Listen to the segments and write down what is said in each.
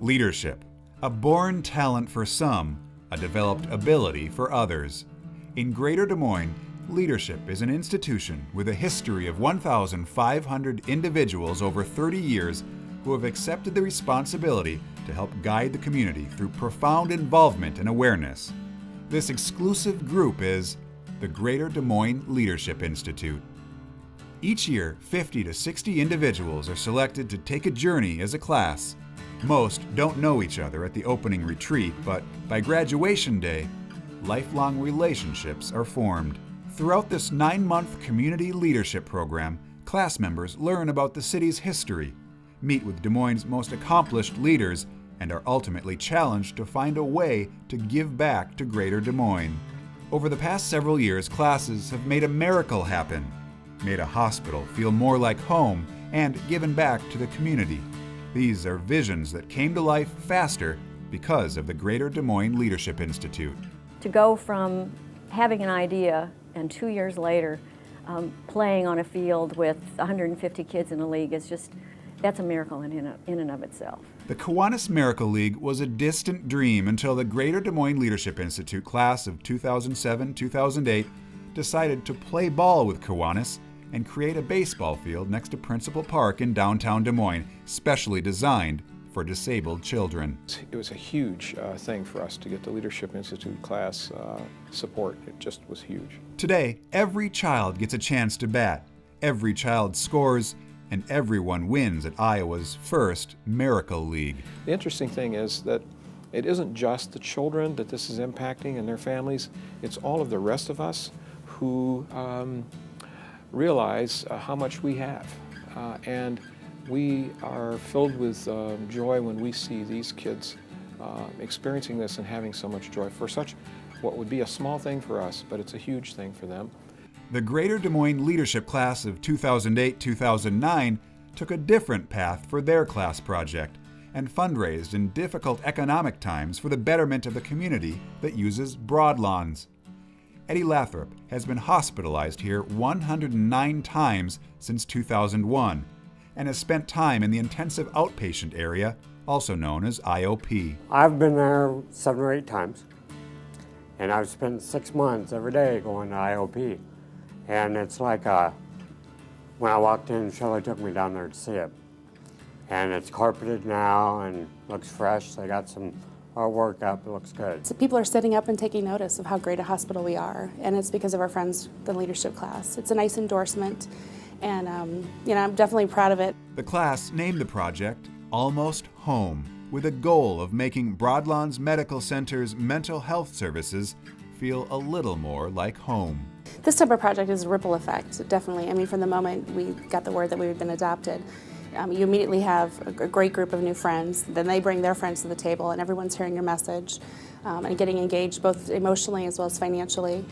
Leadership, a born talent for some, a developed ability for others. In Greater Des Moines, leadership is an institution with a history of 1,500 individuals over 30 years who have accepted the responsibility to help guide the community through profound involvement and awareness. This exclusive group is the Greater Des Moines Leadership Institute. Each year, 50 to 60 individuals are selected to take a journey as a class. Most don't know each other at the opening retreat, but by graduation day, lifelong relationships are formed. Throughout this 9-month community leadership program, class members learn about the city's history, meet with Des Moines' most accomplished leaders, and are ultimately challenged to find a way to give back to Greater Des Moines. Over the past several years, classes have made a miracle happen, made a hospital feel more like home, and given back to the community. These are visions that came to life faster because of the Greater Des Moines Leadership Institute. To go from having an idea and 2 years later playing on a field with 150 kids in a league is just, that's a miracle in and of itself. The Kiwanis Miracle League was a distant dream until the Greater Des Moines Leadership Institute class of 2007-2008 decided to play ball with Kiwanis and create a baseball field next to Principal Park in downtown Des Moines, specially designed for disabled children. It was a huge thing for us to get the Leadership Institute class support. It just was huge. Today, every child gets a chance to bat, every child scores, and everyone wins at Iowa's first Miracle League. The interesting thing is that it isn't just the children that this is impacting and their families, it's all of the rest of us who realize how much we have. And we are filled with joy when we see these kids experiencing this and having so much joy for such what would be a small thing for us, but it's a huge thing for them. The Greater Des Moines Leadership class of 2008-2009 took a different path for their class project and fundraised in difficult economic times for the betterment of the community that uses Broadlawns. Eddie Lathrop has been hospitalized here 109 times since 2001 and has spent time in the intensive outpatient area, also known as IOP. I've been there 7 or 8 times, and I've spent 6 months every day going to IOP. And it's like when I walked in, Shelley took me down there to see it. And it's carpeted now and looks fresh. They got some artwork up, it looks good. So people are sitting up and taking notice of how great a hospital we are, and it's because of our friends, the leadership class. It's a nice endorsement, and I'm definitely proud of it. The class named the project Almost Home, with a goal of making Broadlawns Medical Center's mental health services feel a little more like home. This type of project is a ripple effect, definitely. I mean, from the moment we got the word that we had been adopted, you immediately have a great group of new friends. Then they bring their friends to the table, and everyone's hearing your message and getting engaged both emotionally as well as financially.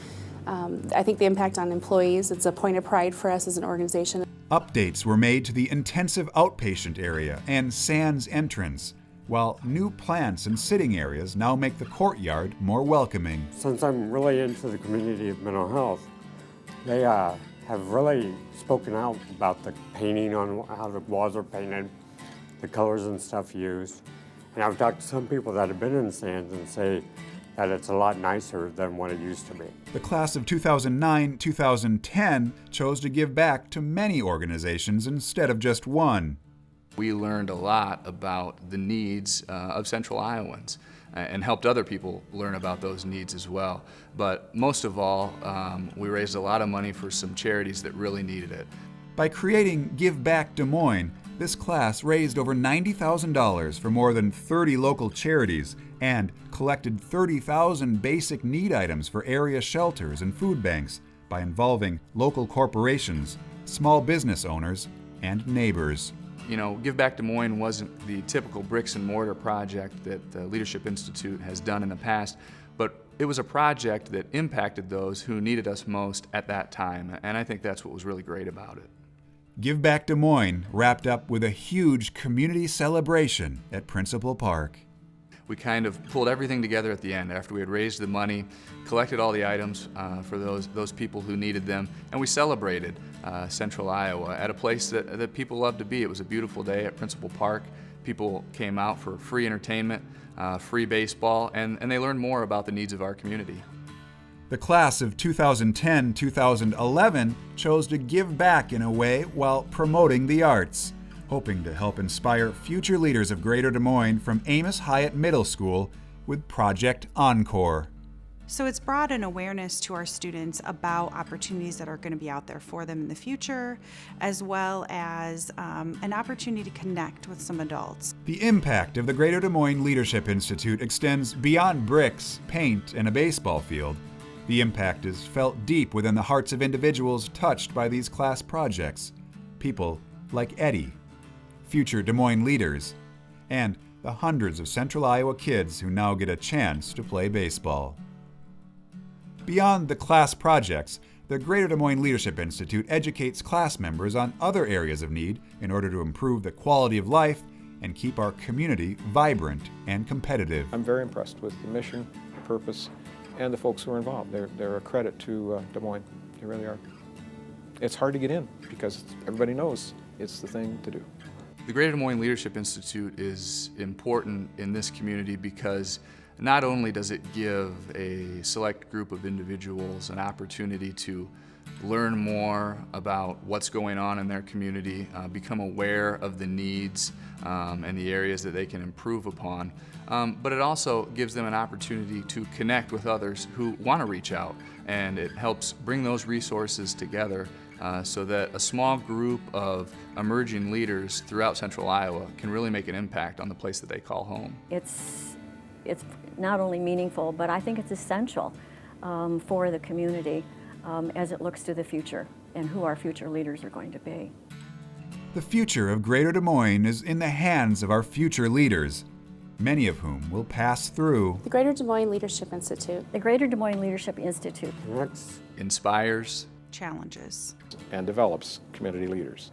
I think the impact on employees, it's a point of pride for us as an organization. Updates were made to the intensive outpatient area and Sands entrance, while new plants and sitting areas now make the courtyard more welcoming. Since I'm really into the community of mental health, they have really spoken out about the painting, on how the walls are painted, the colors and stuff used. And I've talked to some people that have been in Sands and say that it's a lot nicer than what it used to be. The class of 2009-2010 chose to give back to many organizations instead of just one. We learned a lot about the needs of Central Iowans and helped other people learn about those needs as well. But most of all, we raised a lot of money for some charities that really needed it. By creating Give Back Des Moines, this class raised over $90,000 for more than 30 local charities and collected 30,000 basic need items for area shelters and food banks by involving local corporations, small business owners, and neighbors. You know, Give Back Des Moines wasn't the typical bricks and mortar project that the Leadership Institute has done in the past, but it was a project that impacted those who needed us most at that time, and I think that's what was really great about it. Give Back Des Moines wrapped up with a huge community celebration at Principal Park. We kind of pulled everything together at the end after we had raised the money, collected all the items for those people who needed them, and we celebrated Central Iowa at a place that people love to be. It was a beautiful day at Principal Park, People came out for free entertainment, free baseball, and they learned more about the needs of our community. The class of 2010-2011 chose to give back in a way while promoting the arts, hoping to help inspire future leaders of Greater Des Moines from Amos Hyatt Middle School with Project Encore. So it's brought an awareness to our students about opportunities that are going to be out there for them in the future, as well as an opportunity to connect with some adults. The impact of the Greater Des Moines Leadership Institute extends beyond bricks, paint, and a baseball field. The impact is felt deep within the hearts of individuals touched by these class projects, people like Eddie, future Des Moines leaders, and the hundreds of Central Iowa kids who now get a chance to play baseball. Beyond the class projects, the Greater Des Moines Leadership Institute educates class members on other areas of need in order to improve the quality of life and keep our community vibrant and competitive. I'm very impressed with the mission, the purpose, and the folks who are involved. They're a credit to Des Moines. They really are. It's hard to get in because everybody knows it's the thing to do. The Greater Des Moines Leadership Institute is important in this community because not only does it give a select group of individuals an opportunity to learn more about what's going on in their community, become aware of the needs and the areas that they can improve upon, but it also gives them an opportunity to connect with others who want to reach out, and it helps bring those resources together so that a small group of emerging leaders throughout Central Iowa can really make an impact on the place that they call home. It's not only meaningful, but I think it's essential for the community as it looks to the future and who our future leaders are going to be. The future of Greater Des Moines is in the hands of our future leaders, many of whom will pass through The Greater Des Moines Leadership Institute. The Greater Des Moines Leadership Institute Next. Inspires, Challenges. And develops community leaders.